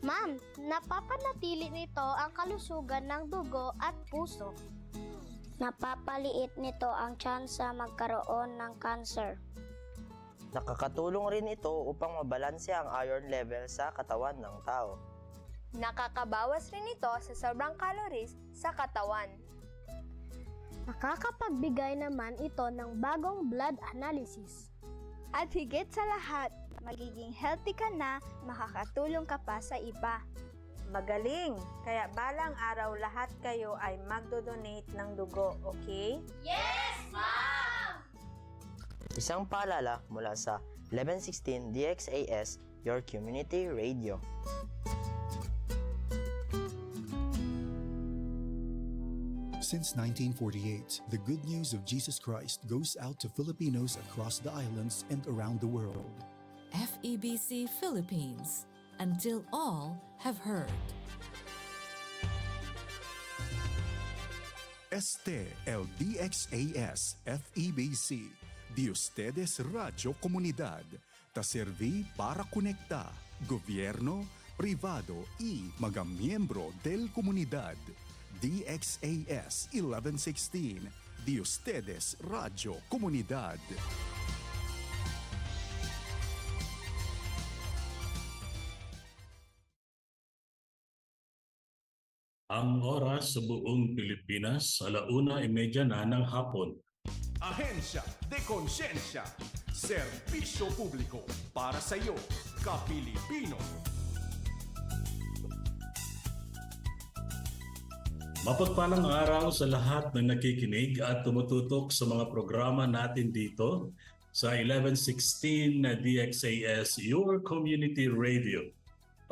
Ma'am, napapanatili nito ang kalusugan ng dugo at puso. Napapaliit nito ang tsansa magkaroon ng cancer. Nakakatulong rin ito upang mabalanse ang iron level sa katawan ng tao. Nakakabawas rin ito sa sobrang calories sa katawan. Nakakapagbigay naman ito ng bagong blood analysis. At higit sa lahat, magiging healthy ka na, makakatulong ka pa sa iba. Magaling! Kaya balang araw lahat kayo ay magdo-donate ng dugo, okay? Isang paalala mula sa 1116 DXAS, your community radio. Since 1948, the good news of Jesus Christ goes out to Filipinos across the islands and around the world. FEBC Philippines, until all have heard. Este el DXAS FEBC, de ustedes Radio Comunidad, ta serví para conectar gobierno, privado y mga miyembro del comunidad. DXAS 1116, de ustedes Radio Comunidad. Ang oras sa buong Pilipinas, 1:30 na ng hapon. Ahensya de Konsensya, serbisyo publiko para sa iyo, ka-Pilipino. Mapagpalang araw sa lahat na nakikinig at tumututok sa mga programa natin dito sa 1116 na DXAS, your community radio.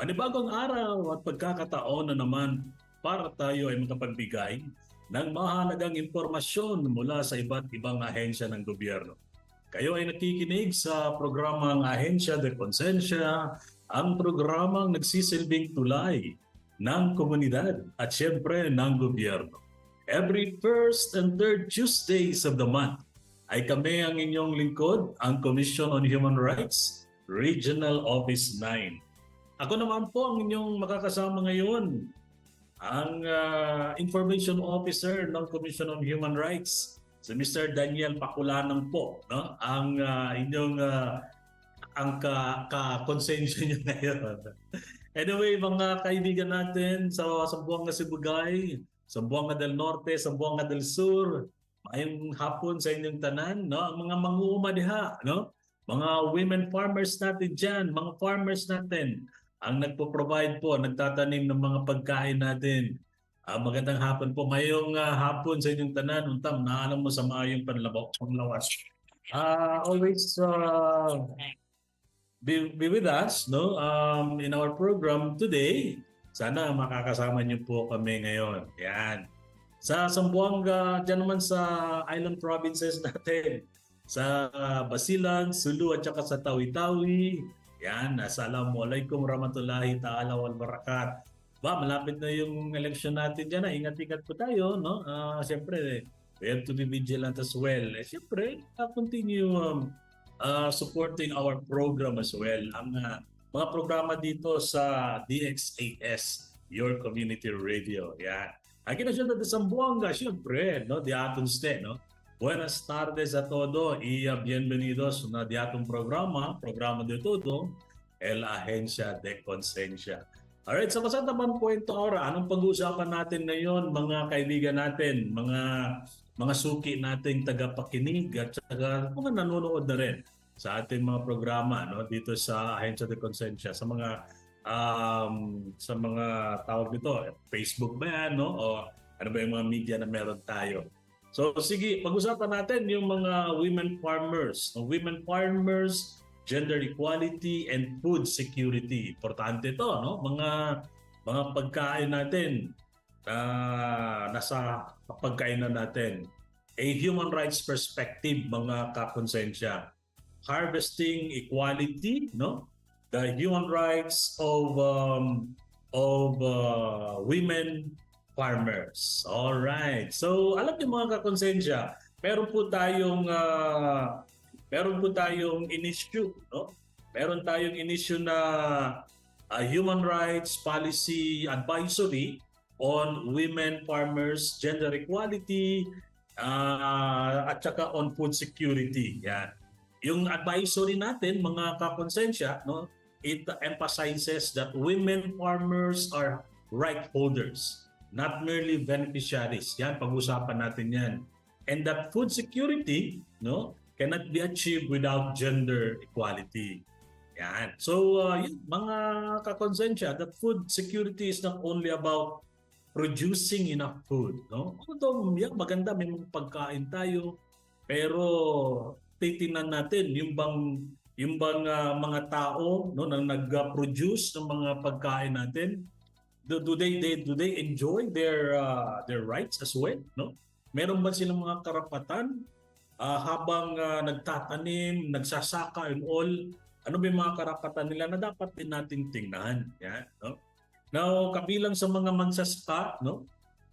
Panibagong araw at pagkakataon na naman para tayo ay makapagbigay ng mahalagang impormasyon mula sa iba't ibang ahensya ng gobyerno. Kayo ay nakikinig sa programang Ahensya de Konsensya, ang programang nagsisilbing tulay ng komunidad at syempre ng gobyerno. Every first and third Tuesdays of the month ay kami ang inyong lingkod, ang Commission on Human Rights, Regional Office 9. Ako naman po ang inyong makakasama ngayon, ang Information Officer ng Commission on Human Rights, si Mr. Daniel Pakulanang po, no? Ang inyong ang ka-konsensya niyo ngayon. Anyway, mga kaibigan natin sa Zamboanga Sibugay, Zamboanga del Norte, Zamboanga del Sur, mayong hapon sa inyong tanan, no? Ang mga manguuma diha, no? Mga women farmers natin dyan, mga farmers natin, ang nagpo-provide po, nagtatanim ng mga pagkain natin. Magandang hapon po. Mayong hapon sa inyong tanan, untam, naalam mo sa mayong panlabok, panglawas. Always be with us, no? In our program today. Sana makakasama niyo po kami ngayon. Yan. Sa Zamboanga, dyan naman sa island provinces natin. Sa Basilan, Sulu at saka sa Tawi-Tawi. Yan. Assalamualaikum warahmatullahi ta'ala wal barakat. Malapit na yung election natin dyan. Ingat-ingat po tayo, no? Siyempre, we have to be vigilant as well. Siyempre, continue supporting our program as well. Ang mga programa dito sa DXAS, your community radio. Yan. Aquí na siya na Zamboanga, siyempre, no? Di atong ste, no? Buenas tardes a todo y bienvenidos na di atong programa de todo, el Ahensya de Konsensya. Alright, sa Kasantaman Puerto Ora, anong pag-uusapan natin ngayon, mga kaibigan natin, mga suki nating tagapakinig at saka mga nanonood na rin sa ating mga programa, no, dito sa Ahensya de Konsensya, sa mga tawag nito, Facebook ba yan, no? O ano ba yung mga media na meron tayo. So sige, pag-usapan natin yung mga women farmers, gender equality and food security. Importante ito, no? Mga pagkain natin nasa pagkainan natin. A human rights perspective, mga kakonsensya. Harvesting equality, no? The human rights of women farmers. All right. So, alam niyo mga kakonsensya, meron po tayong in-issue, no? Meron tayong in-issue na Human Rights Policy Advisory on Women Farmers, Gender Equality, at saka on food security. Yan. Yung advisory natin, mga kakonsensya, no, it emphasizes that women farmers are right holders, not merely beneficiaries. Yan, pag-usapan natin yan. And that food security, no, cannot be achieved without gender equality. Yan. So, yun, mga kakonsensya, that food security is not only about producing enough food, no? Although, yan, maganda, may mga pagkain tayo, pero titingnan natin yung bang mga tao, no, na nag-produce ng mga pagkain natin, do they enjoy their rights as well, no? Meron ba silang mga karapatan habang nagtatanim, nagsasaka and all? Ano ba yung mga karapatan nila na dapat din nating tingnan? Yan, no? Now, kabilang sa mga magsasaka, no,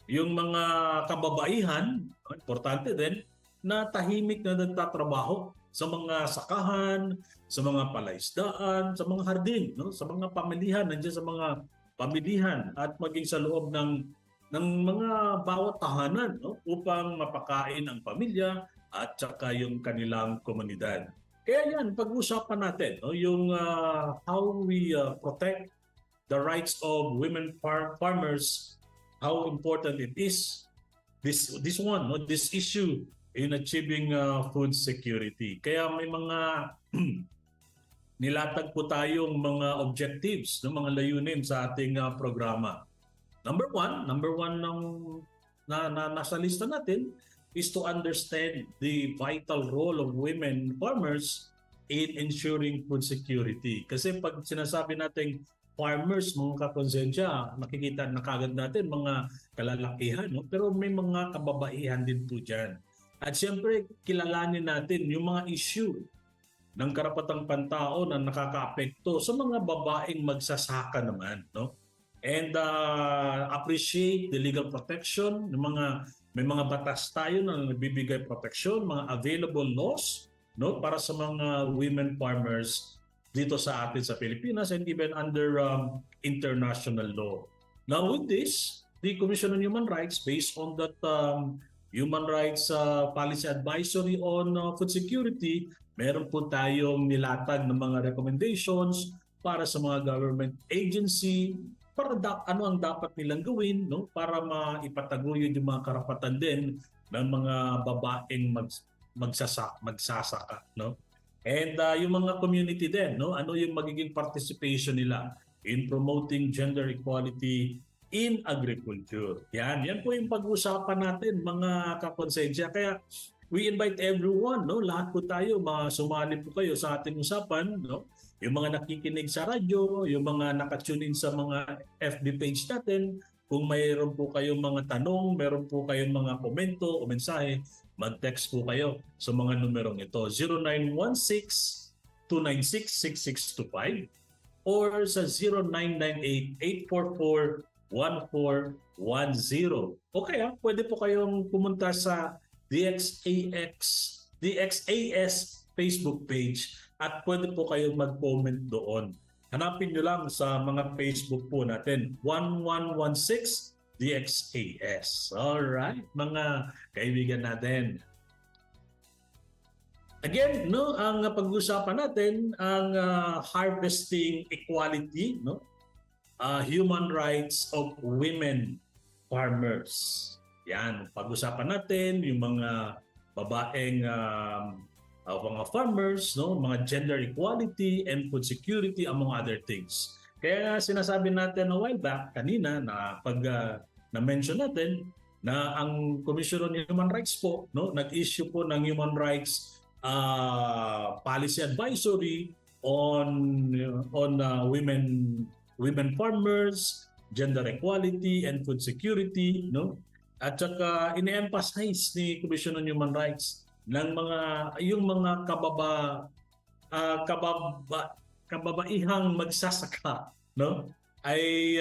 yung mga kababaihan, importante din, na tahimik na nagtatrabaho sa mga sakahan, sa mga palaisdaan, sa mga hardin, no, sa mga pamilihan, nandiyan sa mga pamilihan at maging sa loob ng mga bawat tahanan, no, upang mapakain ang pamilya at saka yung kanilang komunidad. Kaya yan, pag-usapan natin, no, yung how we protect the rights of women farmers, how important it is, this issue in achieving food security. Kaya may mga nilatag po tayong mga objectives, no, mga layunin sa ating programa. Number one na nasa lista natin is to understand the vital role of women farmers in ensuring food security. Kasi pag sinasabi natin farmers, mga kakonsensya, makikita na kagad natin mga kalalakihan, no? Pero may mga kababaihan din po dyan. At siyempre, kilalanin natin yung mga issue ng karapatang pantao na nakakaapekto sa mga babaeng magsasaka naman, no? And appreciate the legal protection ng may mga batas tayo na nagbibigay protection, mga available laws, no, para sa mga women farmers dito sa atin sa Pilipinas and even under international law. Now with this, the Commission on Human Rights, based on that Human Rights Policy Advisory on Food Security, meron po tayong nilatag ng mga recommendations para sa mga government agency, para ano ang dapat nilang gawin, no, para maipataguyod yung mga karapatan din ng mga babaeng magsasaka, no? And yung mga community din, no, ano yung magiging participation nila in promoting gender equality in agriculture. Yan po yung pag-usapan natin, mga kakonsensya. Kaya we invite everyone, no, lahat po tayo, sumali po kayo sa ating usapan, no? Yung mga nakikinig sa radyo, yung mga nakatune in sa mga FB page natin, kung mayroon po kayong mga tanong, mayroon po kayong mga komento o mensahe, mag-text po kayo sa mga numerong ito, 0916-296-6625 or sa 0998-844-1410. O kaya, pwede po kayong pumunta sa DXAS Facebook page at pwede po kayong mag-comment doon. Hanapin nyo lang sa mga Facebook po natin, 1116 DXAS. Alright, mga kaibigan natin. Again, no, ang pag-usapan natin ang harvesting equality, no? Human rights of women farmers. Yan, pag-usapan natin yung mga babaeng mga farmers, no, mga gender equality and food security among other things. Kaya sinasabi natin a while back kanina na pag na-mention natin na ang Commission on Human Rights po, no, nag-issue po ng Human Rights Policy Advisory on women farmers, gender equality and food security, no? At saka ini-emphasize ni Commission on Human Rights ng yung mga kababaihang magsasaka, no, ay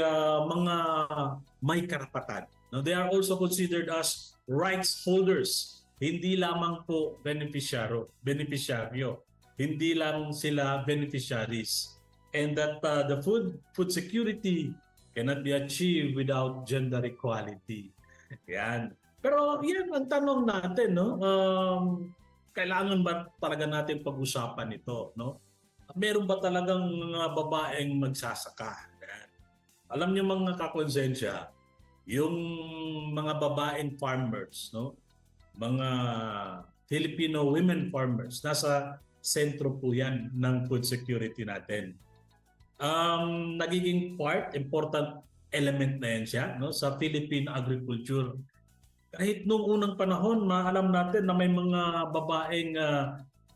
mga may karapatan. No, they are also considered as rights holders. Hindi lamang po beneficiaryo. Hindi lang sila beneficiaries. and that the food security cannot be achieved without gender equality. Yan. Pero yan ang tanong natin, no? Kailangan ba talaga natin pag-usapan ito, no? Meron ba talagang mga babaeng magsasaka? Yan. Alam niyo mga kakonsensya, yung mga babaeng farmers, no? Mga Filipino women farmers, nasa sentro po yan ng food security natin. Nagiging important element na yan siya, no, sa Philippine agriculture. Kahit noong unang panahon, maalam natin na may mga babaeng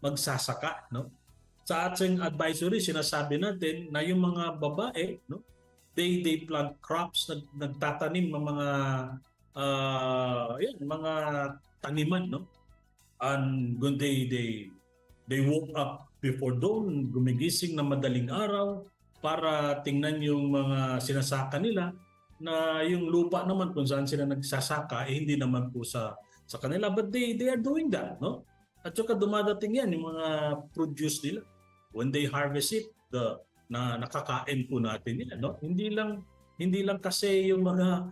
magsasaka, no? Sa ating advisory, sinasabi natin na yung mga babae, no, they plant crops, nagtatanim ng mga mga taniman, no? And they woke up before dawn, gumigising na madaling araw para tingnan yung mga sinasaka nila, na yung lupa naman kung saan sila nagsasaka hindi naman po sa kanila, but they are doing that, no? At saka dumadating yan yung mga produce nila when they harvest it, na nakakain po natin yan, no? Hindi lang kasi yung mga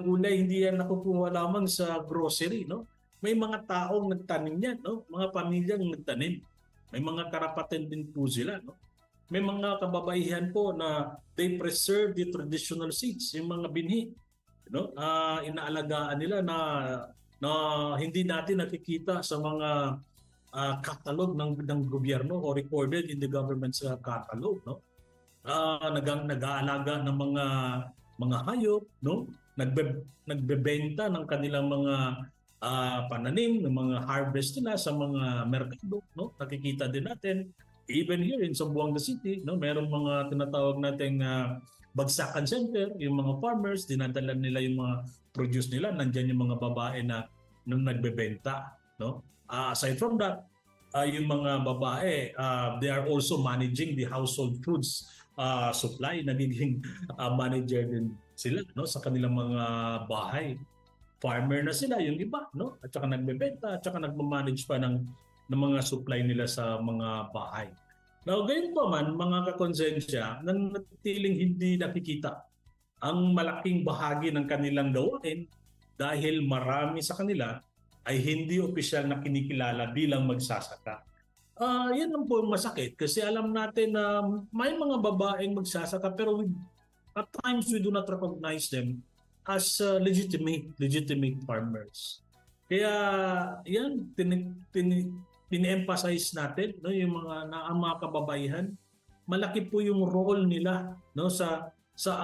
gulay hindi yan nakukuha lamang sa grocery, no? May mga taong nagtanim yan, no? Mga pamilyang nagtanim. May mga karapatan din po sila, no? May mga kababaihan po na they preserve the traditional seeds, yung mga binhi, no? Inaalagaan nila na hindi natin nakikita sa mga catalog ng gobyerno o recorded in the government's catalog, no? Nag-aalaga ng mga hayop, no? Nagbebenta ng kanilang mga pananim, ng mga harvest nila sa mga merkado, no? Nakikita din natin even here in Zamboanga City, no, merong mga tinatawag nating bagsakan center, yung mga farmers dinadala nila yung mga produce nila, nandiyan yung mga babae na nagbebenta, no? Aside from that, yung mga babae, they are also managing the household foods supply, nagiging manager din sila, no, sa kanilang mga bahay. Farmer na sila yung iba, no? At saka nagbebenta, at saka nagmamanage pa ng mga supply nila sa mga bahay. Now, gayon pa man, mga kakonsensya, nanatiling hindi nakikita ang malaking bahagi ng kanilang gawain dahil marami sa kanila ay hindi opisyal na kinikilala bilang magsasaka. Yan ang po masakit kasi alam natin na may mga babaeng magsasaka pero at times we do not recognize them as legitimate farmers. Kaya yan, tini-emphasize natin, no, yung ang mga kababaihan, malaki po yung role nila, no, sa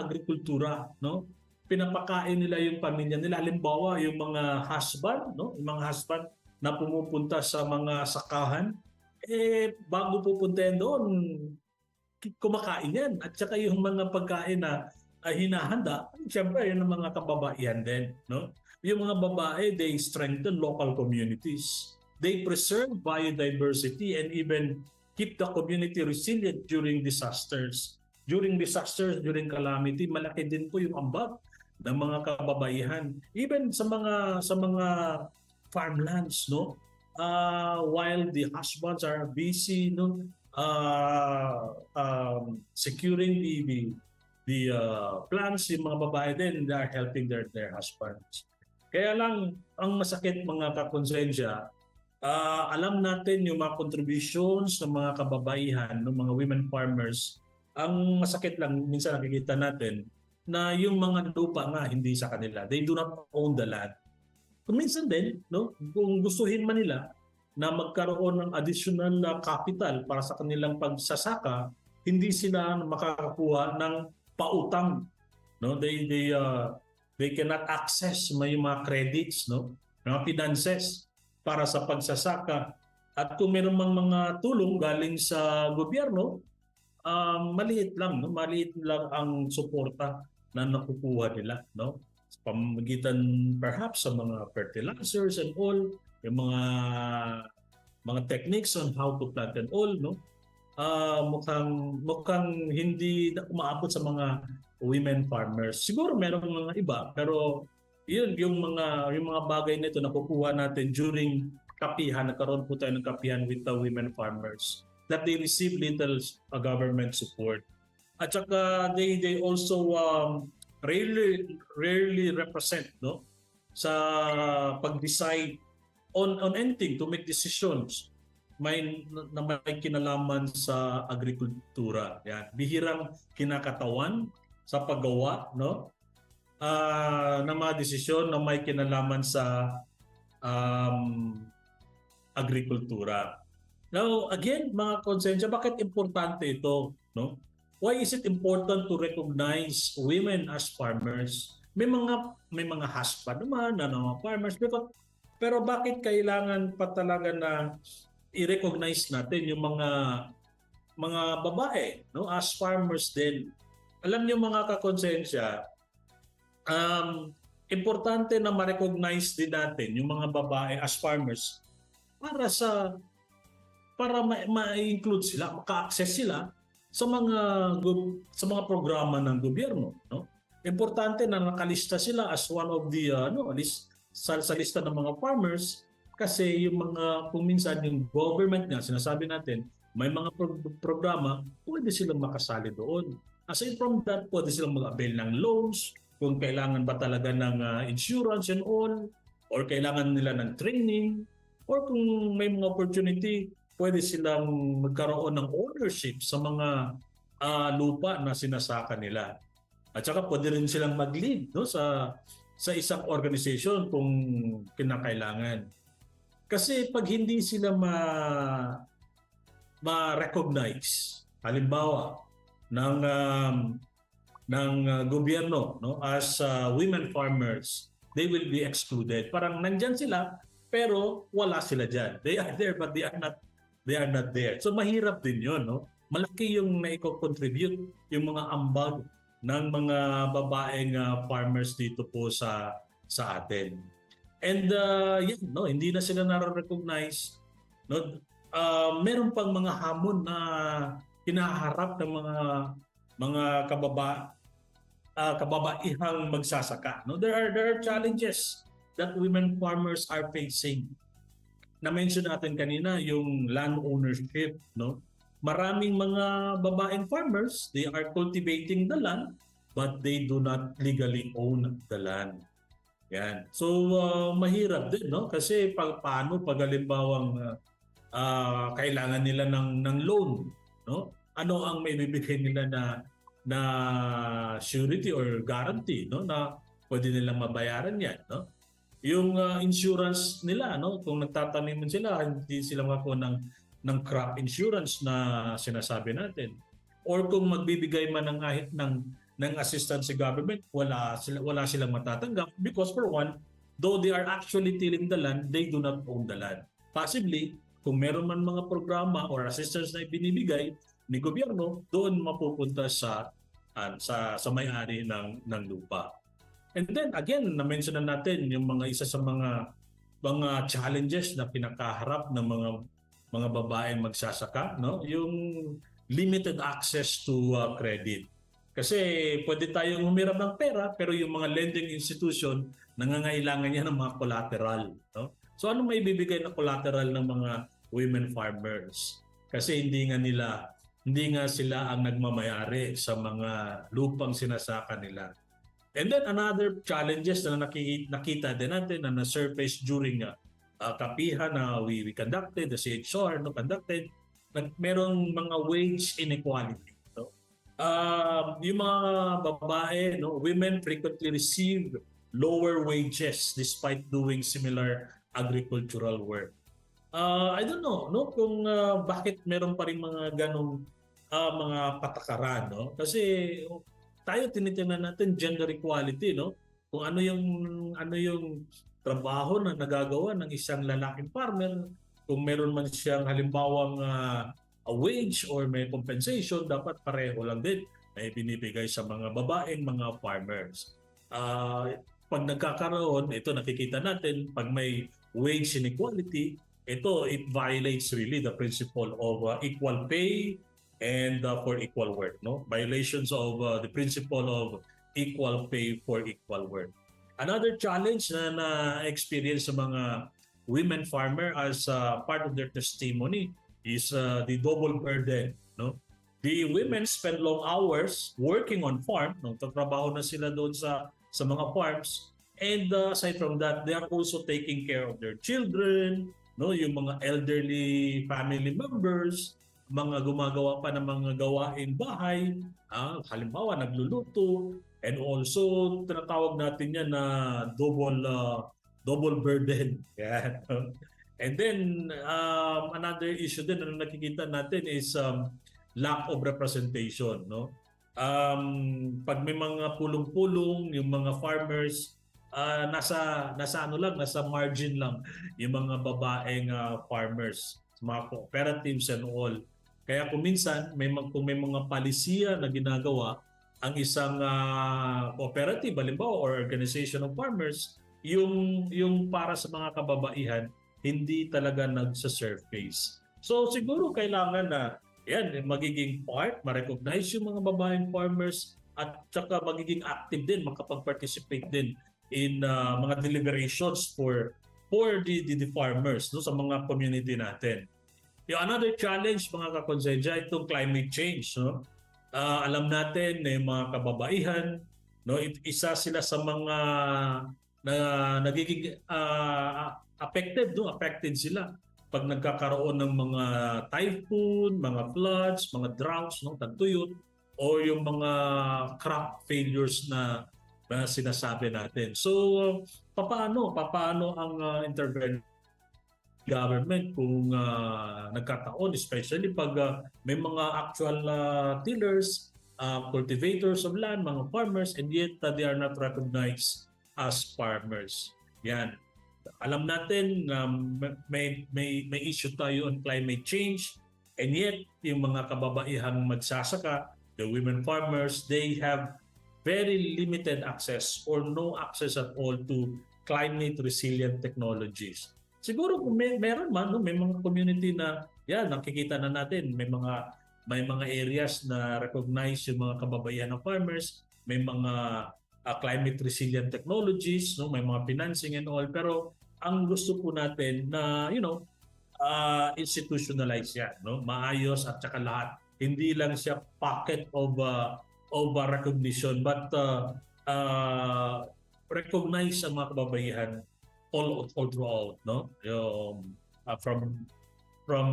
agrikultura, no? Pinapakain nila yung pamilya nila. Halimbawa, yung mga husband, no, yung mga husband na pumupunta sa mga sakahan, bago pupuntahan doon, kumakain yan. At saka yung mga pagkain na hinahanda, siyempre yun ang mga kababaihan din, no? Yung mga babae, they strengthen local communities. They preserve biodiversity and even keep the community resilient during disasters. During calamity, malaki din po yung ambag ng mga kababaihan. Even sa mga farmlands, no? While the husbands are busy, no, securing the plants, yung mga babae din, they are helping their husbands. Kaya lang, ang masakit mga kakonsensya, alam natin yung mga contributions ng mga kababaihan, ng mga women farmers. Ang masakit lang, minsan nakikita natin, na yung mga lupa nga hindi sa kanila. They do not own the land. Kung minsan din, no, kung gustuhin man nila na magkaroon ng additional capital para sa kanilang pagsasaka, hindi sila makakakuha ng pautang, no? They cannot access may mga credits, no, mga finances para sa pagsasaka. At kung meron mang mga tulong galing sa gobyerno, maliit lang, no? Maliit lang ang suporta na nakukuha nila, no? Sa pamamagitan perhaps sa mga fertilizers and all, yung mga techniques on how to plant and all, no? Mukhang hindi umaabot sa mga women farmers. Siguro merong mga iba, pero yun yung mga bagay nito nakukuha natin during kapihan, nagkaroon po tayo ng kapihan with the women farmers. that they receive little government support. At saka they also rarely represent, no, sa pag-decide on anything, to make decisions may kinalaman sa agrikultura. Yan. Bihirang kinakatawan sa paggawa, no, ng mga desisyon na may kinalaman sa agrikultura. Now, again, mga konsensya, bakit importante ito, no? Why is it important to recognize women as farmers? May mga husband naman na mga farmers, pero bakit kailangan pa talaga na i-recognize natin yung mga babae, no, as farmers din? Alam niyo mga kakonsensya, importante na ma-recognize din natin yung mga babae as farmers para ma-include sila, maka-access sila sa mga programa ng gobyerno, no? Importante na nakalista sila as one of the sa lista ng mga farmers, kasi yung mga, kung minsan yung government nga, sinasabi natin, may mga programa, pwede silang makasali doon. Aside from that, pwede silang mag-avail ng loans, kung kailangan ba talaga ng insurance and all, or kailangan nila ng training, or kung may mga opportunity, pwede silang magkaroon ng ownership sa mga lupa na sinasaka nila. At saka pwede rin silang mag-lead, no, sa isang organization kung kinakailangan. Kasi pag hindi sila ma-recognize, halimbawa ng gobyerno, no, as women farmers, they will be excluded. Parang nandyan sila pero wala sila diyan. They are there but they are not there. So mahirap din 'yon, no? Malaki yung naiko-contribute yung mga ambag ng mga babaeng farmers dito po sa atin. And no, hindi na sila na-recognize, no? Meron pang mga hamon na hinaharap ng mga kababaihang magsasaka, no? There are challenges that women farmers are facing. Na-mention natin kanina yung land ownership, no? Maraming mga babaeng farmers, they are cultivating the land but they do not legally own the land. Yan. So mahirap din, no? Kasi paano pag halimbawang kailangan nila ng loan, no? Ano ang may bibigay nila na surety or guarantee, no, na pwede nilang mabayaran 'yan, no? Yung insurance nila, no, kung nagtatanim sila, hindi sila makakuha ng crop insurance na sinasabi natin. Or kung magbibigay man ng assistance sa government, wala silang matatanggap because for one, though they are actually tilling the land, they do not own the land. Possibly, kung meron man mga programa or assistance na ibinibigay ni gobyerno, doon mapupunta sa may-ari ng lupa. And then again, na-mention na natin yung isa sa mga challenges na pinakaharap ng mga babaeng magsasaka, no? Yung limited access to credit. Kasi pwede tayong humiram ng pera pero yung mga lending institution nangangailangan niya ng mga collateral, no? So ano may bibigay na collateral ng mga women farmers? Kasi hindi nga sila ang nagmamayari sa mga lupang sinasaka nila. And then another challenges na nakita din natin na na-surface during kapihan na we conducted, the CHR conducted, merong mga wage inequality. No? Yung mga babae, no, women frequently receive lower wages despite doing similar agricultural work. I don't know, no, kung bakit meron pa rin mga ganong mga patakaran, no? Kasi tayo tinitingnan natin gender equality, no? Kung ano yung trabaho na nagagawa ng isang lalaking farmer, kung meron man siyang halimbawang a wage or may compensation, dapat pareho lang din na ibinibigay sa mga babaeng mga farmers. Pag nagkakaroon, ito nakikita natin, pag may wage inequality, it violates really the principle of equal pay and for equal work, no? Violations of the principle of equal pay for equal work. Another challenge na experience sa mga women farmer as part of their testimony is the double burden, no? The women spend long hours working on farm, no? Tatrabaho na sila doon sa mga farms. And aside from that, they are also taking care of their children, no? Yung mga elderly family members, mga gumagawa pa ng mga gawain bahay, halimbawa nagluluto, and also tinatawag natin yan na double burden. Yan. And then another issue din na nakikita natin is lack of representation, no? Pag may mga pulong-pulong, yung mga farmers nasa margin lang yung mga babaeng farmers, mga cooperatives and all. Kaya kung minsan kung may mga palisiya na ginagawa ang isang cooperative, halimbawa, or organization of farmers, yung para sa mga kababaihan hindi talaga nagsa-surface. So siguro kailangan na yan magiging part, ma-recognize yung mga babaeng farmers at saka magiging active din, makapag-participate din in mga deliberations for the farmers, no, sa mga community natin. Yung another challenge mga kakonsensya, itong climate change, no? Alam natin na yung mga kababaihan, no, isa sila sa mga na nagiging affected sila pag nagkakaroon ng mga typhoon, mga floods, mga droughts, no, tagtuyot, o yung mga crop failures na sinasabi natin. So paano ang intervention government kung nagkataon, especially pag may mga actual tillers, cultivators of land, mga farmers, and yet they are not recognized as farmers. Yan. Alam natin na may issue tayo on climate change, and yet yung mga kababaihang magsasaka, the women farmers, they have very limited access or no access at all to climate resilient technologies. Siguro kung meron man, no, may mga community na yan, nakikita na natin, may mga areas na recognize yung mga kababaihan ng farmers, may mga climate resilient technologies, no, may mga financing and all, pero ang gusto po natin na institutionalize yan, no, maayos at saka lahat. Hindi lang siya pocket of recognition, but recognize ang mga kababaihan all throughout, no? From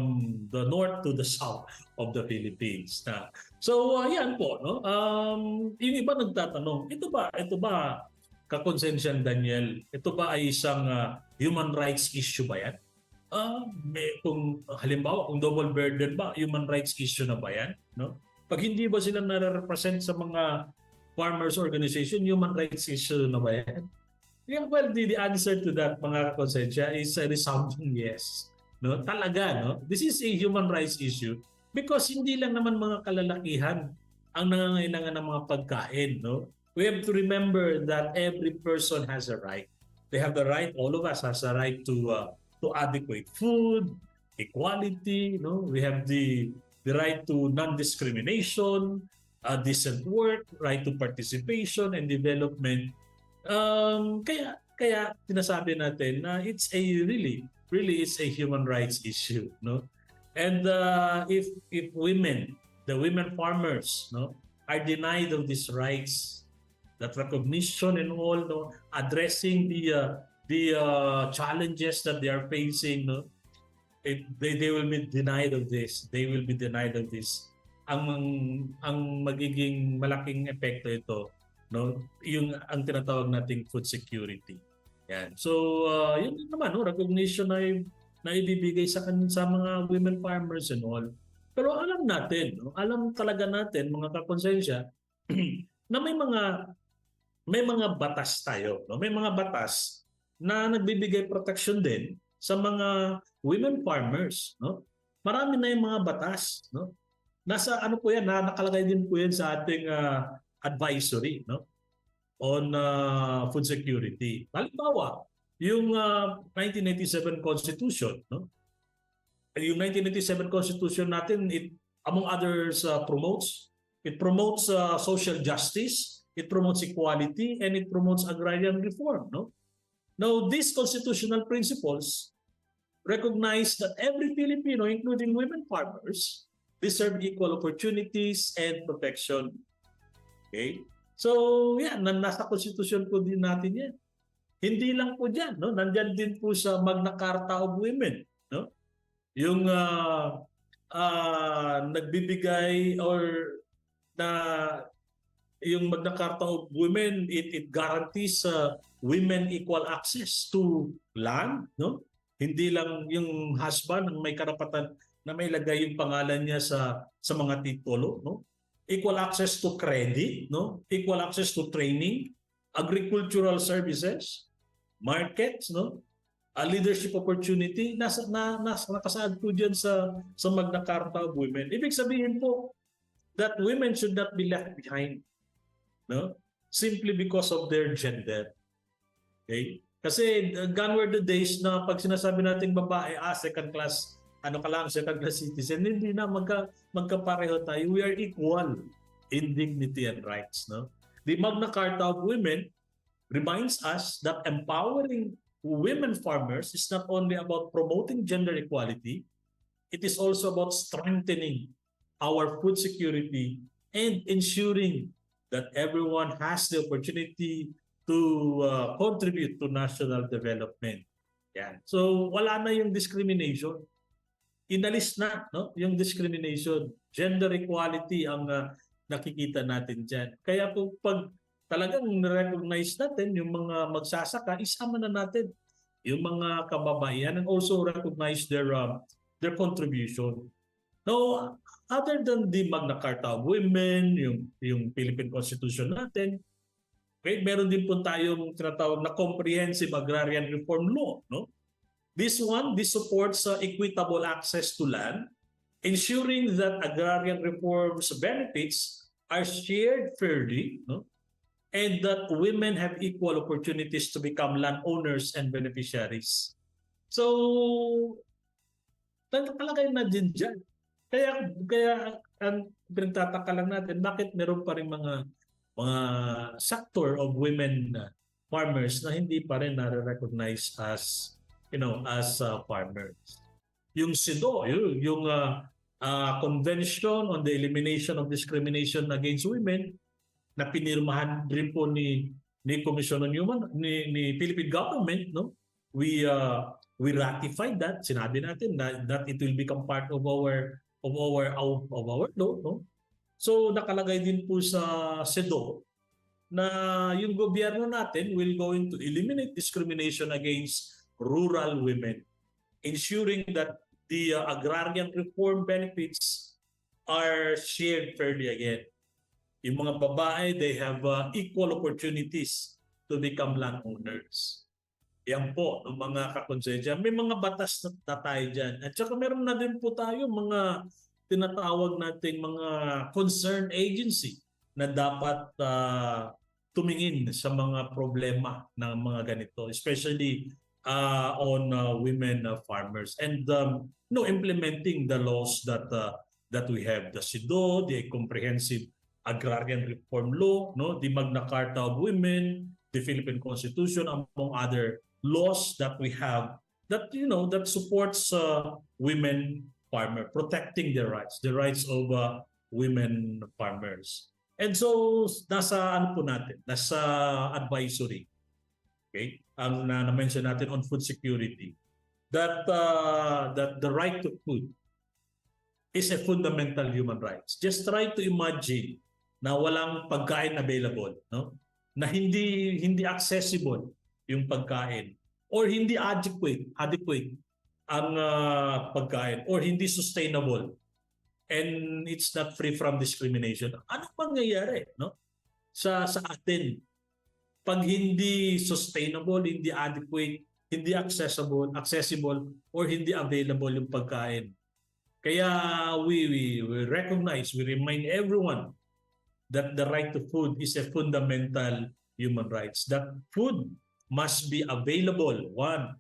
the north to the south of the Philippines. So yan po, no? Yung iba nagtatanong, ito ba kakonsensyan Daniel, ito ba ay isang human rights issue ba yan? Kung halimbawa, kung double burden ba, human rights issue na ba yan? No? Pag hindi ba sila nare-represent sa mga farmers organization, human rights issue na ba yan? Yeah, well, the answer to that, mga kakonsensya, is a resounding yes. No? Talaga, no? This is a human rights issue because hindi lang naman mga kalalakihan ang nangangailangan ng mga pagkain, no? We have to remember that every person has a right. They have the right, all of us has a right to adequate food, equality, no? We have the right to non-discrimination, decent work, right to participation and development. Kaya sinasabi natin na it's a really it's a human rights issue, no? And if women, the women farmers, no, are denied of these rights, that recognition and all, no, addressing the challenges that they are facing, no, they will be denied of this. They will be denied of this. Ang magiging malaking epekto ito, no, yung ang tinatawag nating food security. Yan. So yun naman, no, recognition na ibibigay sa mga women farmers and all. Pero alam natin, no, alam talaga natin mga kakonsensya na may mga batas tayo, no? May mga batas na nagbibigay protection din sa mga women farmers, no? Marami na yung mga batas, no? Nasa ano po yan, nakalagay din po yan sa ating advisory, no, on food security. Halimbawa, yung 1997 Constitution, no? Yung 1997 Constitution natin, it among others promotes social justice, it promotes equality, and it promotes agrarian reform, no? Now, these constitutional principles recognize that every Filipino, including women farmers, deserve equal opportunities and protection. Okay? So, yan, nasa konstitusyon po din natin yan. Hindi lang po dyan, no? Nandyan din po sa Magna Carta of Women, no? Yung nagbibigay or na yung Magna Carta of Women, it guarantees women equal access to land, no? Hindi lang yung husband ang may karapatan na may lagay yung pangalan niya sa mga titulo, no? Equal access to credit, no? Equal access to training, agricultural services, markets, no? Leadership opportunity, nakasaad po dyan sa Magna Carta of Women. Ibig sabihin po that women should not be left behind, no? Simply because of their gender. Okay? Kasi gone were the days na pag sinasabi nating babae, second class, second class citizen, hindi na magkapareho tayo. We are equal in dignity and rights, no? The Magna Carta of Women reminds us that empowering women farmers is not only about promoting gender equality, it is also about strengthening our food security and ensuring that everyone has the opportunity to contribute to national development. Yan. So wala na yung discrimination. Inalis na, no, yung discrimination. Gender equality ang nakikita natin dyan. Kaya po pag talagang recognize natin yung mga magsasaka, isama na natin yung mga kababaihan and also recognize their contribution. Now, other than the Magna Carta of Women, yung Philippine Constitution natin, okay, meron din po tayong tinatawag na Comprehensive Agrarian Reform Law, no? This supports equitable access to land, ensuring that agrarian reforms benefits are shared fairly, no? And that women have equal opportunities to become landowners and beneficiaries. So, talaga na din dyan. Kaya ang pinagtataka lang natin, bakit meron pa rin mga sector of women farmers na hindi pa rin na-recognize as, as farmers. Yung SIDO, yung Convention on the Elimination of Discrimination Against Women, na pinirmahan rin po ni Commission on Human, ni Philippine government, no? We ratified that. Sinabi natin that it will become part of our law, no? So nakalagay din po sa SEDO na yung gobyerno natin will going to eliminate discrimination against rural women, ensuring that the agrarian reform benefits are shared fairly again. Yung mga babae, they have equal opportunities to become landowners. Yan po, ng mga kakonsensya. May mga batas na tayo dyan. At saka meron na din po tayo mga tinatawag nating mga concerned agency na dapat tumingin sa mga problema ng mga ganito, especially on women farmers and implementing the laws that we have, the SIDO, the Comprehensive Agrarian Reform Law, no, the Magna Carta of Women, the Philippine Constitution, among other laws that we have that that supports women farmer, protecting their rights, the rights of women farmers. And so nasa po natin, nasa advisory. Okay? Ang na-mention natin on food security, that the right to food is a fundamental human rights. Just try to imagine na walang pagkain available, no? Na hindi accessible yung pagkain or hindi adequate ang pagkain or hindi sustainable and it's not free from discrimination. Ano mangyayari, no? Sa atin pag hindi sustainable, hindi adequate, hindi accessible or hindi available yung pagkain. Kaya we recognize, we remind everyone that the right to food is a fundamental human rights. That food must be available, one.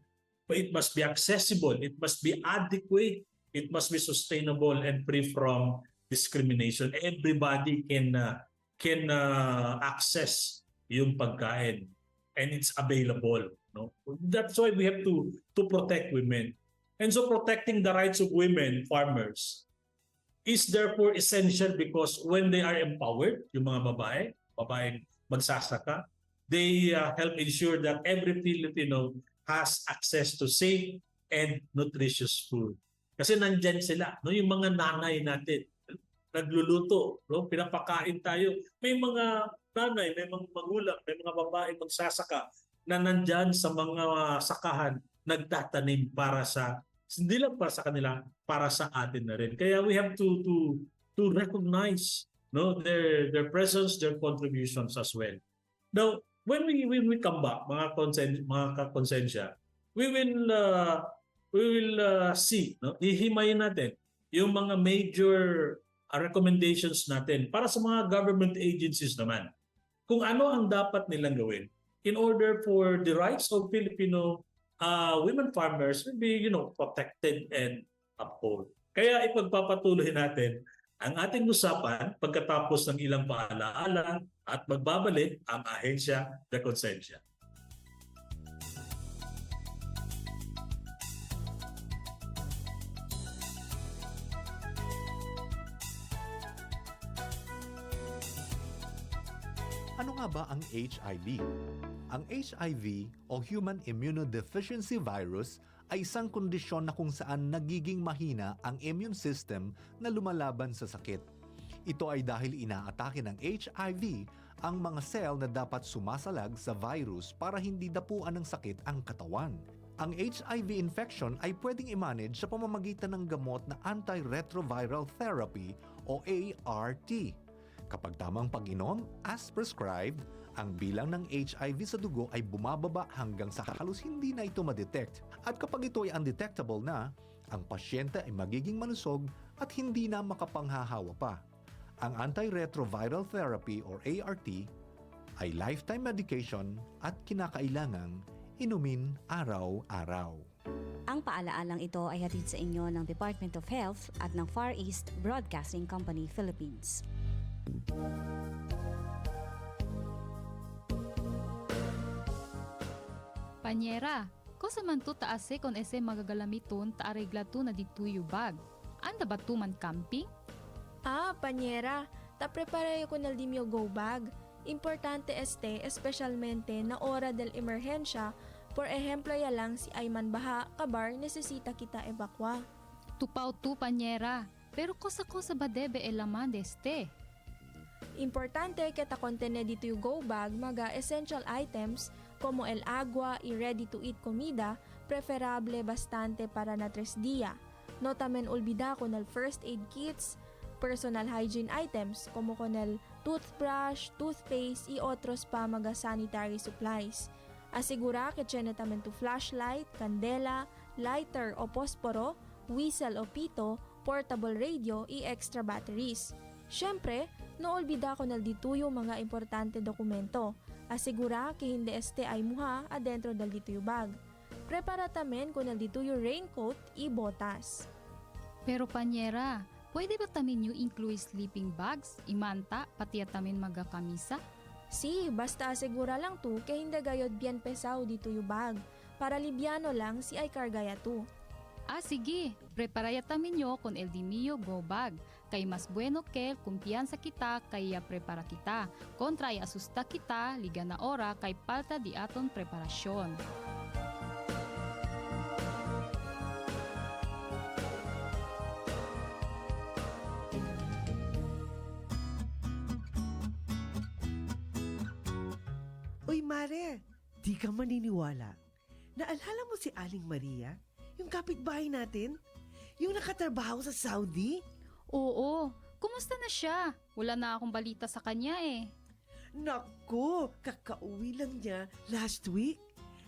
It must be accessible, it must be adequate, it must be sustainable and free from discrimination. Everybody can access yung pagkain and it's available, no? That's why we have to protect women. And so protecting the rights of women farmers is therefore essential because when they are empowered, yung mga babae magsasaka, they help ensure that every Filipino has access to safe and nutritious food. Kasi nandyan sila, no? Yung mga nanay natin, nagluluto, no? Pinapakain tayo. May mga nanay, may mga magulang, may mga babae magsasaka na nandyan sa mga sakahan, nagtatanim para sa, hindi lang para sa kanila, para sa atin na rin. Kaya we have to recognize, no, their presence, their contributions as well. Now, when we come back, mga kakonsensya, we will see, no, hihimayin natin yung mga major recommendations natin para sa mga government agencies naman. Kung ano ang dapat nilang gawin in order for the rights of Filipino women farmers will be, protected and upheld. Kaya ipagpapatuloy natin ang ating usapan pagkatapos ng ilang paalaala at magbabalik ang Ahensya de Konsensya. Ano nga ba ang HIV? Ang HIV o Human Immunodeficiency Virus ay isang kondisyon na kung saan nagiging mahina ang immune system na lumalaban sa sakit. Ito ay dahil inaatake ng HIV ang mga cell na dapat sumasalag sa virus para hindi dapuan ng sakit ang katawan. Ang HIV infection ay pwedeng i-manage sa pamamagitan ng gamot na antiretroviral therapy o ART. Kapag tamang pag-inom, as prescribed, ang bilang ng HIV sa dugo ay bumababa hanggang sa halos hindi na ito ma-detect. At kapag ito ay undetectable na, ang pasyente ay magiging malusog at hindi na makapanghahawa pa. Ang antiretroviral therapy or ART ay lifetime medication at kinakailangang inumin araw-araw. Ang paalaalang ito ay hatid sa inyo ng Department of Health at ng Far East Broadcasting Company, Philippines. Panyera, ko sa man to taase kon ese magagalamiton ta aregla to na dituyo bag. Anda ba to man camping? Panyera, ta preparayo ko na dimyo go bag. Importante especialmente na ora del emerhensya, por ejemplo ya lang si Ayman Baha, kabar nesesita kita evakwa. Tupaw to panyera, pero kosa ba debe elaman deste? Importante kita kontene dito yung go bag mga essential items como el agua y ready-to-eat comida, preferable bastante para na 3 dia. No tamen olvida con el first aid kits, personal hygiene items como con el toothbrush, toothpaste y otros pa mga sanitary supplies. Asigura que tiene tamen tu flashlight, kandela, lighter o posporo, whistle o pito, portable radio y extra batteries. Siyempre, no olvida ko na dito yung mga importante dokumento. Asigura que hindi este ay muha adentro del dito yung bag. Prepara tamen ko na dito yung raincoat y botas. Pero panyera, pwede ba tamin yung include sleeping bags, imanta, pati tamin magakamisa? Si, basta asigura lang to que hindi gayod bien pesaw dito yung bag. Para libyano lang si ay kargaya to. Sige, preparaya tamin nyo con el dimio go bag. Kay mas bueno kel kumpiyansa kita kaya prepara kita. Kontra ay asusta kita, liga na ora kay palta di aton preparasyon. Uy Mare, di ka maniniwala. Naalala mo si Aling Maria? Yung kapitbahay natin? Yung nakatrabaho sa Saudi? Oo, kumusta na siya? Wala na akong balita sa kanya eh. Naku, kakauwi lang niya last week.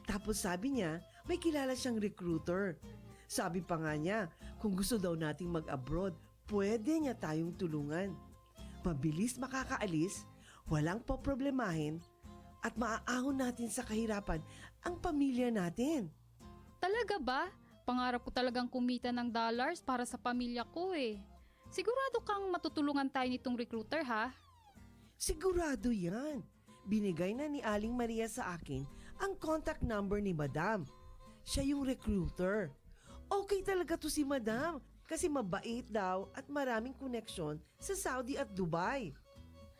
Tapos sabi niya, may kilala siyang recruiter. Sabi pa nga niya, kung gusto daw nating mag-abroad, pwede niya tayong tulungan. Mabilis makakaalis, walang poproblemahin, at maaahon natin sa kahirapan ang pamilya natin. Talaga ba? Pangarap ko talagang kumita ng dollars para sa pamilya ko eh. Sigurado kang matutulungan tayo nitong recruiter ha? Sigurado yan. Binigay na ni Aling Maria sa akin ang contact number ni Madam. Siya yung recruiter. Okay talaga to si Madam kasi mabait daw at maraming koneksyon sa Saudi at Dubai.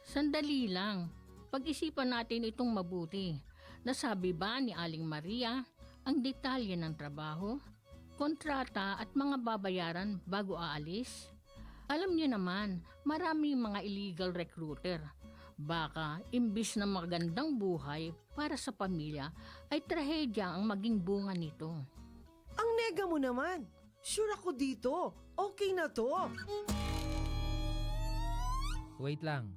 Sandali lang. Pag-isipan natin itong mabuti. Nasabi ba ni Aling Maria ang detalye ng trabaho, kontrata at mga babayaran bago aalis? Alam niyo naman, maraming mga illegal recruiter. Baka, imbis na magandang buhay para sa pamilya, ay trahedya ang maging bunga nito. Ang nega mo naman. Sure ako dito. Okay na to. Wait lang.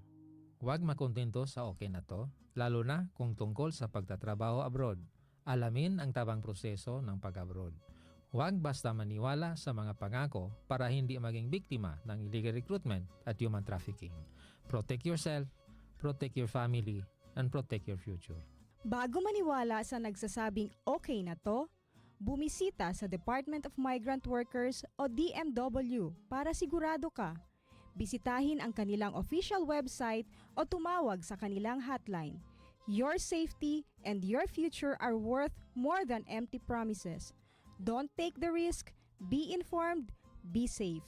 Huwag makontento sa okay na to, lalo na kung tungkol sa pagtatrabaho abroad. Alamin ang tabang proseso ng pag-abroad. Huwag basta maniwala sa mga pangako para hindi maging biktima ng illegal recruitment at human trafficking. Protect yourself, protect your family, and protect your future. Bago maniwala sa nagsasabing okay na to, bumisita sa Department of Migrant Workers o DMW para sigurado ka. Bisitahin ang kanilang official website o tumawag sa kanilang hotline. Your safety and your future are worth more than empty promises. Don't take the risk, be informed, be safe.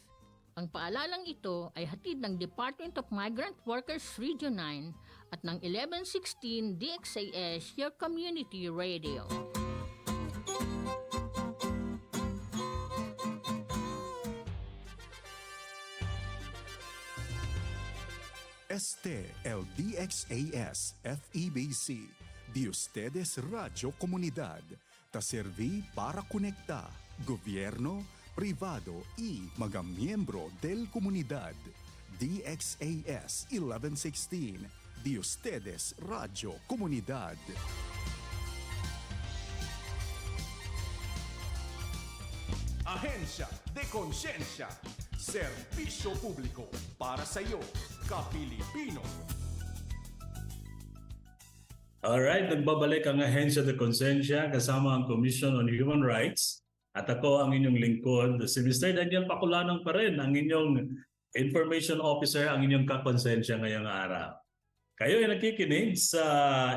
Ang paalalang ito ay hatid ng Department of Migrant Workers Region 9 at ng 1116 DXAS, your community radio. Este el DXAS FEBC, de ustedes Radio Comunidad, te serví para conectar gobierno, privado y mga miembro del comunidad. DXAS 1116, de ustedes Radio Comunidad. Ahensya de Konsensya, serbisyo publiko para sa iyo, ka-Pilipino. Alright, nagbabalik ang Ahensya de Konsensya kasama ang Commission on Human Rights. At ako ang inyong lingkod, si Mr. Daniel Paculanong pa rin, ang inyong Information Officer, ang inyong kakonsensya ngayong araw. Kayo ay nakikinig sa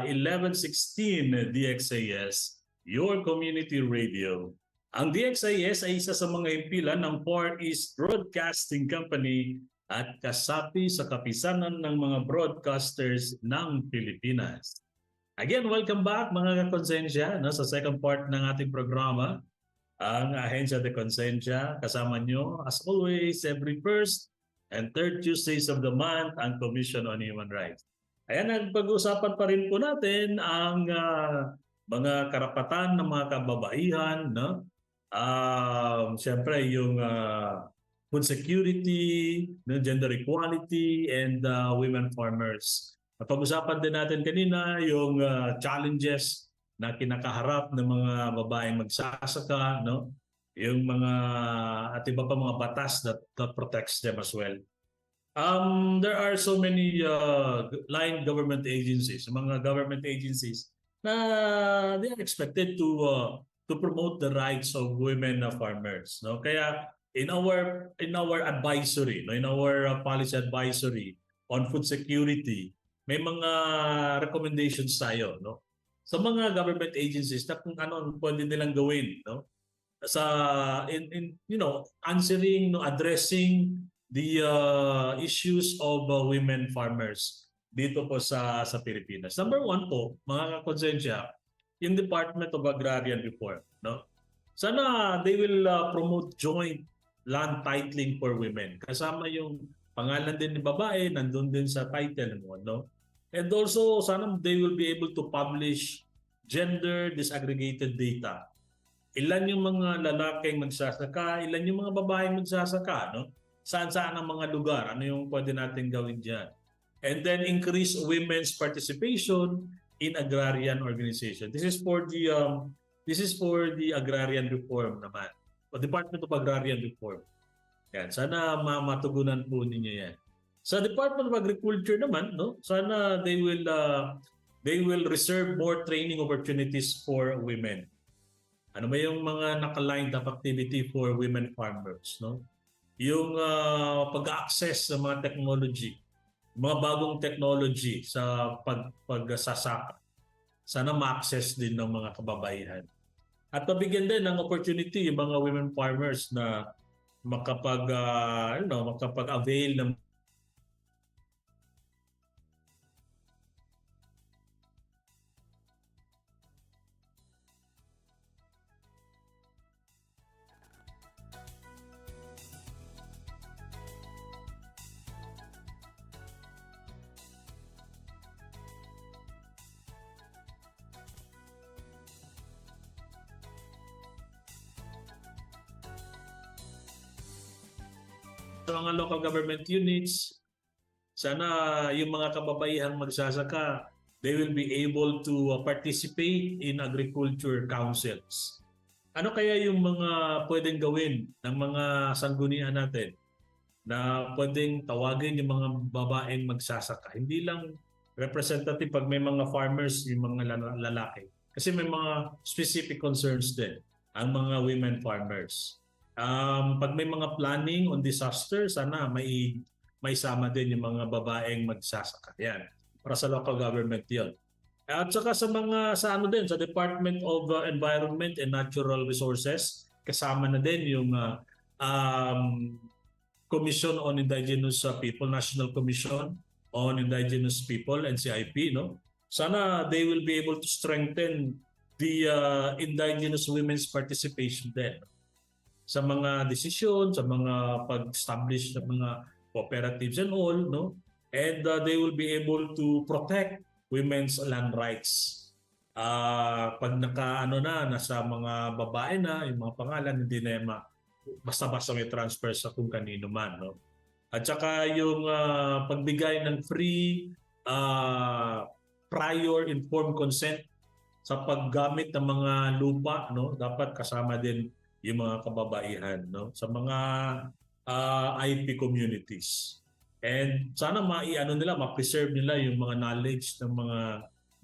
1116 DXAS, your community radio. Ang DXAS ay isa sa mga himpilan ng Far East Broadcasting Company at kasapi sa kapisanan ng mga broadcasters ng Pilipinas. Again, welcome back mga kakonsensya sa second part ng ating programa, ang Ahensya de Konsensya. Kasama nyo, as always, every first and third Tuesdays of the month, ang Commission on Human Rights. Ayan, nagpag-usapan pa rin po natin ang mga karapatan ng mga kababaihan, no? Siyempre, yung food security, gender equality, and women farmers. Napag-usapan din natin kanina yung challenges na kinakaharap ng mga babaeng magsasaka, no? Yung mga at iba pa mga batas that protects them as well. There are so many line government agencies, mga government agencies na they are expected to promote the rights of women farmers, no? Kaya in our advisory, no, in our policy advisory on food security, may mga recommendations tayo, no? Sa mga government agencies na kung ano ang pwede nilang gawin, no? Sa in answering, no, addressing the issues of women farmers dito po sa Pilipinas. Number one po, mga kakonsensya, yung Department of Agrarian Reform, no? Sana they will promote joint land titling for women. Kasama yung pangalan din ni babae, nandun din sa title mo, no? And also, sana they will be able to publish gender disaggregated data. Ilan yung mga lalaking magsasaka, ilan yung mga babaeng magsasaka, no? Saan-saan ang mga lugar, ano yung pwede natin gawin dyan. And then increase women's participation in agrarian organization. This is for the agrarian reform naman. O Department of Agrarian Reform. Yan, sana matugunan po ninyo yan. Sa Department of Agriculture naman, no, sana they will reserve more training opportunities for women. Ano ba yung mga naka-lined up activity for women farmers, no? Yung pag-access sa mga technology, mga bagong technology sa pagsasaka. Sana ma-access din ng mga kababaihan. At mabigyan din ng opportunity yung mga women farmers na makapag-avail ng sa mga local government units. Sana yung mga kababaihang magsasaka, they will be able to participate in agriculture councils. Ano kaya yung mga pwedeng gawin ng mga sanggunian natin na pwedeng tawagin yung mga babaeng magsasaka? Hindi lang representative pag may mga farmers, yung mga lalaki. Kasi may mga specific concerns din ang mga women farmers. Pag may mga planning on disaster, sana may sama din yung mga babaeng magsasaka. Yan. Para sa local government 'yon. At saka sa sa Department of Environment and Natural Resources, kasama na din yung Commission on Indigenous People, National Commission on Indigenous People, NCIP, no? Sana they will be able to strengthen the indigenous women's participation there sa mga desisyon, sa mga pag-establish ng mga cooperatives and all, no? And they will be able to protect women's land rights. Pag nasa mga babae na, yung mga pangalan, hindi na basta-basta may transfer sa kung kanino man, no? At saka yung pagbigay ng free prior informed consent sa paggamit ng mga lupa, no? Dapat kasama din yung mga kababaihan, no, sa mga IP communities. And sana ma-preserve nila yung mga knowledge ng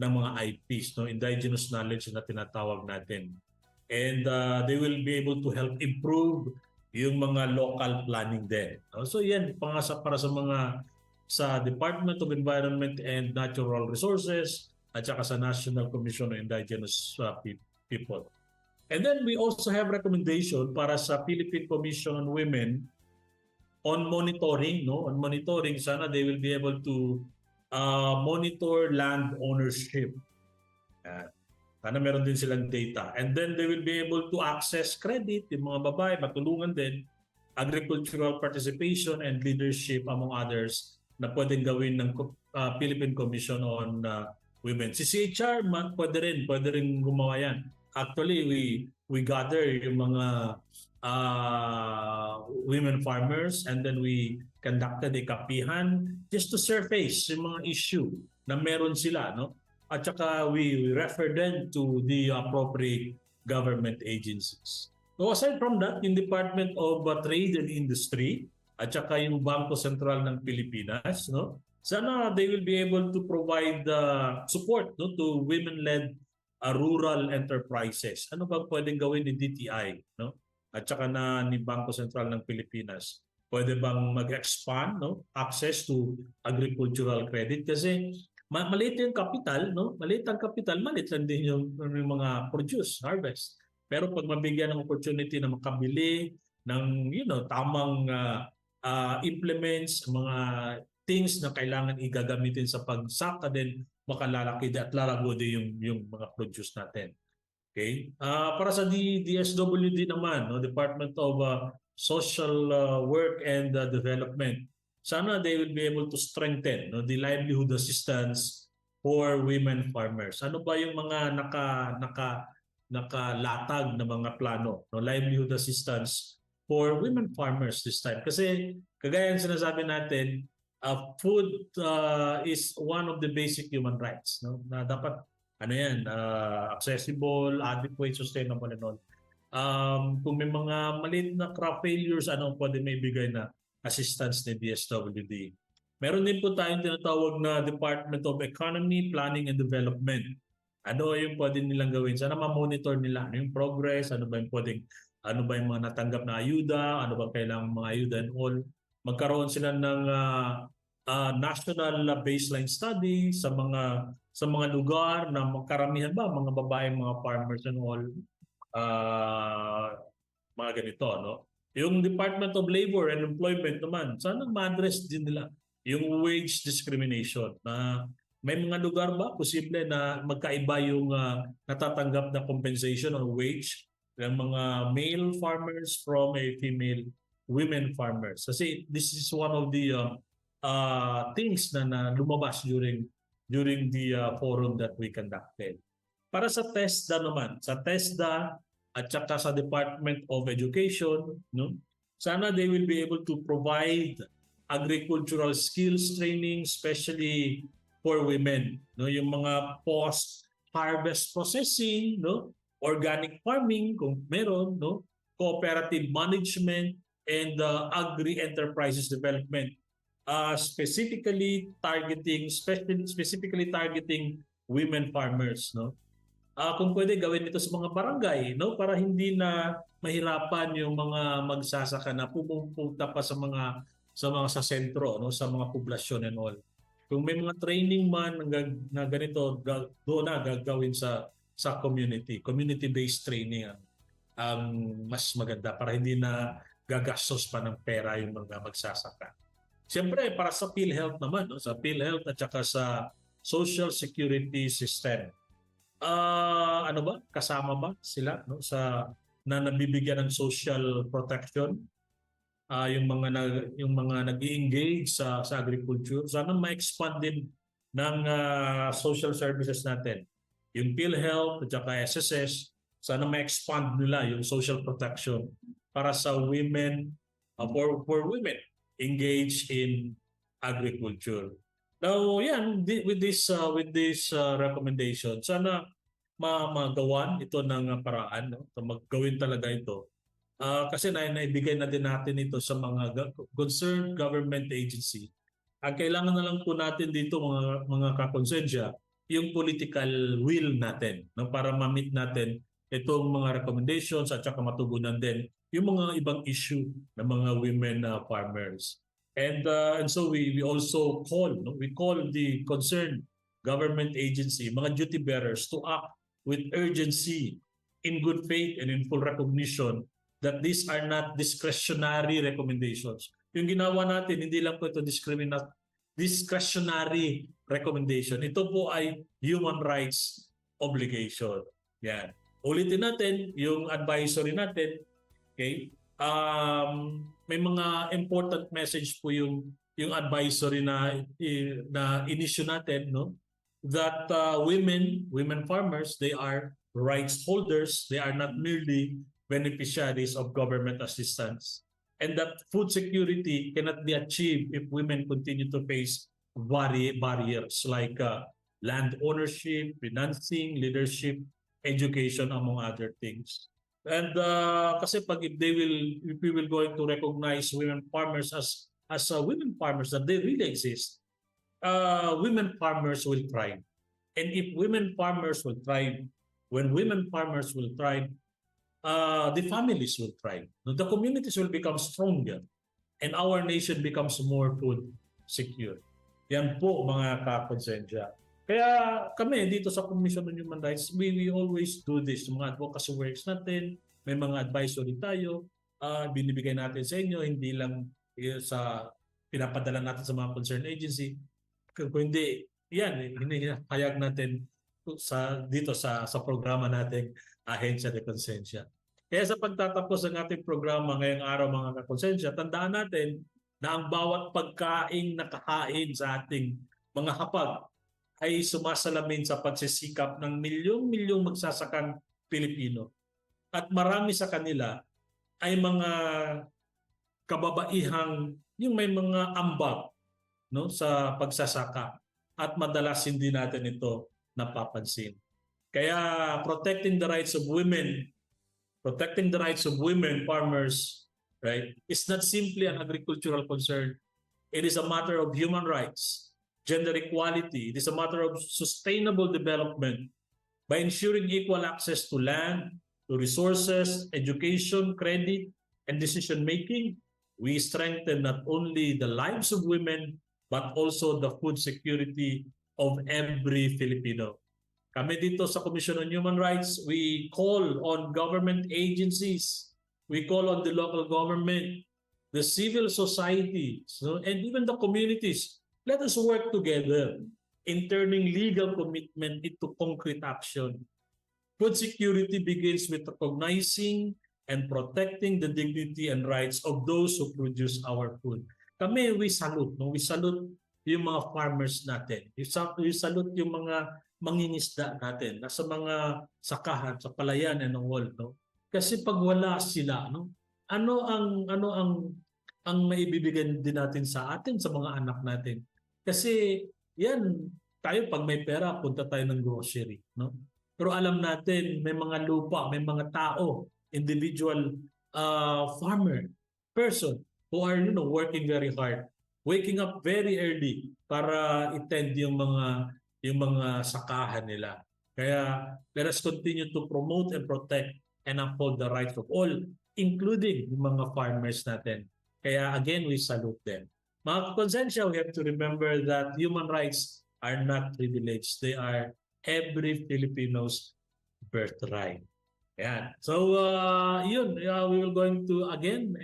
mga IPs, no, indigenous knowledge na tinatawag natin. And they will be able to help improve yung mga local planning din. No? So yan para sa Department of Environment and Natural Resources at saka sa National Commission on Indigenous People. And then we also have recommendation para sa Philippine Commission on Women on monitoring, no? On monitoring, sana they will be able to monitor land ownership. Sana meron din silang data. And then they will be able to access credit, yung mga babae, matulungan din, agricultural participation and leadership among others na pwedeng gawin ng Philippine Commission on Women. Si CHR, pwede rin gumawa yan. Actually, we gather yung mga women farmers and then we conducted a kapihan just to surface yung mga issue na meron sila, no? At saka we refer them to the appropriate government agencies. So aside from that, yung Department of Trade and Industry at saka yung Bangko Sentral ng Pilipinas, no? Sana they will be able to provide support, no, to women-led rural enterprises. Ano ba pwedeng gawin ni DTI, no? At saka ni Bangko Sentral ng Pilipinas? Pwede bang mag-expand, no, access to agricultural credit? Kasi maliit yung capital, no? Maliit ang capital, maliit lang din yung mga produce, harvest. Pero pag mabigyan ng opportunity na makabili ng tamang implements, mga things na kailangan igagamitin sa pagsaka din, makalalaki at lalago din yung mga produce natin. Okay? Para sa DSWD naman, no, Department of Social Work and Development, sana they will be able to strengthen, no, the livelihood assistance for women farmers. Ano ba yung mga nakalatag na mga plano, no, livelihood assistance for women farmers this time? Kasi kagaya ng sinasabi natin, food is one of the basic human rights, no? Na dapat accessible, adequate, sustainable and all. Kung may mga maliit na crop failures, pwede may bigay na assistance ni DSWD. Meron din po tayong tinatawag na Department of Economy, Planning and Development. Ano yung pwede nilang gawin? Sana ma-monitor nila yung progress, ano ba yung mga natanggap na ayuda, ano ba kailangan mga ayuda and all. Magkaroon sila ng national baseline study sa mga lugar na karamihan ba mga babaeng mga farmers and all. mga ganito, no? Yung Department of Labor and Employment naman, sana ma-address din nila yung wage discrimination na may mga lugar ba posible na magkaiba yung natatanggap na compensation or wage ng mga male farmers from a female women farmers. Kasi this is one of the things na lumabas during the forum that we conducted. Para sa TESDA naman, sa TESDA at saka sa Department of Education, no? Sana they will be able to provide agricultural skills training, especially for women, no? Yung mga post-harvest processing, no? Organic farming kung meron, no? Cooperative management and agri-enterprises development, specifically targeting women farmers, no? Kung pwede gawin ito sa mga barangay, no, para hindi na mahirapan yung mga magsasaka na pupunta pa sa sentro, no, sa mga poblasyon and all. Kung may mga training man na ganito, doon na gagawin sa community-based training ang mas maganda para hindi na gagastos pa ng pera yung mga magsasaka. Siyempre, para sa PhilHealth naman, no, sa PhilHealth at saka sa Social Security System. Ano ba? Kasama ba sila, no, na nabibigyan ng social protection? Yung mga nag-i-engage sa agriculture, sana ma-expand din ng social services natin. Yung PhilHealth at saka SSS, sana ma-expand nila yung social protection para sa women, for women engaged in agriculture. Now, yan, with this recommendation, sana magawan ito ng paraan, no? Maggawin talaga ito. Kasi naibigay na din natin ito sa mga concerned government agency. Ang kailangan na lang po natin dito, mga kakonsensya, yung political will natin, no? Para ma-meet natin itong mga recommendations at saka matugunan din yung mga ibang issue ng mga women farmers. And so we also call the concerned government agency, mga duty bearers, to act with urgency, in good faith and in full recognition that these are not discretionary recommendations. Yung ginawa natin, hindi lang po ito discretionary recommendation. Ito po ay human rights obligation. Yan. Ulitin natin yung advisory natin. Okay? May mga important message po yung advisory na in-issue natin, no? That women farmers, they are rights holders, they are not merely beneficiaries of government assistance. And that food security cannot be achieved if women continue to face barriers like land ownership, financing, leadership, education, among other things. And kasi if we will going to recognize women farmers as women farmers, that they really exist, women farmers will thrive. And if women farmers will thrive, when women farmers will thrive, the families will thrive. The communities will become stronger and our nation becomes more food secure. Yan po, mga kakonsensya. Kaya kami dito sa Commission on Human Rights, we always do this. Mga advocacy works natin, may mga advisory tayo, binibigay natin sa inyo, hindi lang sa pinapadala natin sa mga concerned agency. Kung hindi, yan, hinahayag natin dito sa programa nating Ahensya de Konsensya. Kaya sa pagtatapos ng ating programa ngayong araw, mga kakonsensya, tandaan natin na ang bawat pagkaing nakakain sa ating mga hapag ay sumasalamin sa pagsisikap ng milyong-milyong magsasakang Pilipino. At marami sa kanila ay mga kababaihang yung may mga ambag, no, sa pagsasaka. At madalas hindi natin ito napapansin. Kaya protecting the rights of women farmers, right, is not simply an agricultural concern. It is a matter of human rights, gender equality. It is a matter of sustainable development by ensuring equal access to land, to resources, education, credit, and decision-making. We strengthen not only the lives of women, but also the food security of every Filipino. Kami dito sa Commission on Human Rights, we call on government agencies, we call on the local government, the civil society, and even the communities. Let us work together in turning legal commitment into concrete action. Food security begins with recognizing and protecting the dignity and rights of those who produce our food. Kami, we salute. No? We salute yung mga farmers natin. We salute yung mga mangingisda natin nasa mga sakahan, sa palayan and all. No? Kasi pag wala sila, no? ano ang maibibigay din natin sa atin, sa mga anak natin? Kasi yan, tayo pag may pera, punta tayo ng grocery. No? Pero alam natin, may mga lupa, may mga tao, individual farmer, person who are working very hard, waking up very early para attend yung mga sakahan nila. Kaya let us continue to promote and protect and uphold the rights of all, including yung mga farmers natin. Kaya again, we salute them. Mga konsensya, we have to remember that human rights are not privileged. They are every Filipino's birthright. Yan. So, yun. We will going to, again,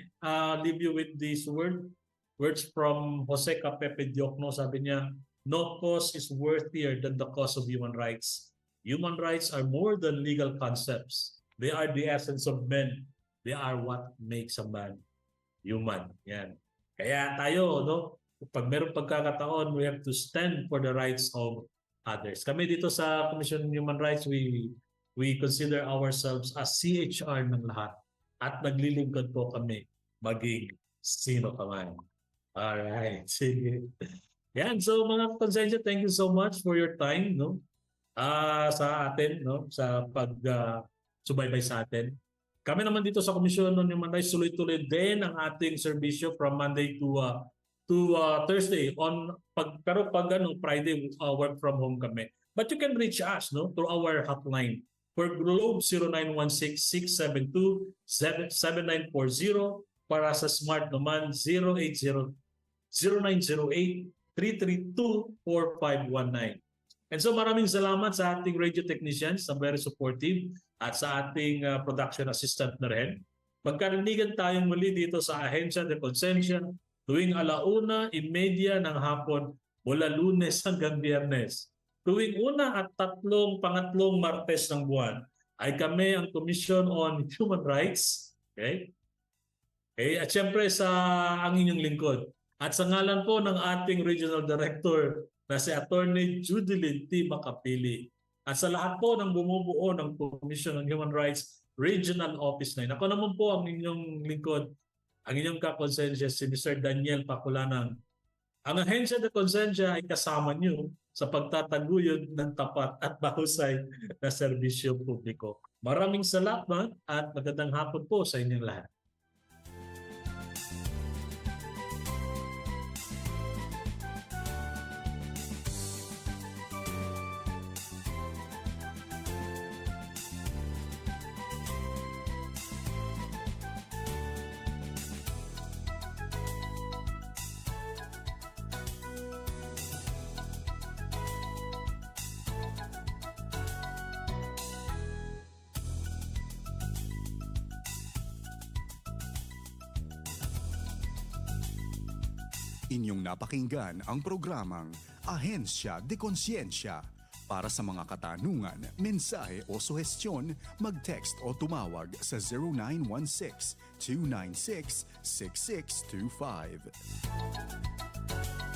leave you with these words from Jose Capepe Diokno. Sabi niya, no cause is worthier than the cause of human rights. Human rights are more than legal concepts. They are the essence of men. They are what makes a man human. Yan. Kaya tayo, no? Pag mayroong pagkakataon, we have to stand for the rights of others. Kami dito sa Commission on Human Rights, we consider ourselves as CHR ng lahat at naglilingkod po kami maging sino ka man. Alright, sige. Yan, so mga konsensya, thank you so much for your time, no? Sa atin, no? Sa pag-subaybay sa atin. Kami naman dito sa Commission on Human Rights, tuloy-tuloy din ang ating serbisyo from Monday to Thursday. Pero pag Friday, work from home kami. But you can reach us, no, through our hotline. For Globe 0916-672-7940. Para sa Smart naman 080-0908-332-4519. And so maraming salamat sa ating radio technicians na very supportive at sa ating production assistant na rin. Magkarinigan tayong muli dito sa Ahensya de Consensya tuwing 1:30 ng hapon mula Lunes hanggang Biyernes. Tuwing una at pangatlong Martes ng buwan ay kami ang Commission on Human Rights. Okay? At syempre ang inyong lingkod. At sa ngalan po ng ating Regional Director na si Attorney Judilyn T. Macapili. At sa lahat po ng bumubuo ng Commission on Human Rights Regional Office 9. Ako naman po ang inyong lingkod, ang inyong kakonsensya si Mr. Daniel Paculanang. Ang Ahensya de Consensya ay kasama niyo sa pagtataguyod ng tapat at mahusay na serbisyo publiko. Maraming salamat at magandang hapon po sa inyong lahat. Inyong napakinggan ang programang Ahensya de Consensya. Para sa mga katanungan, mensahe o suhestyon, mag-text o tumawag sa 0916-296-6625.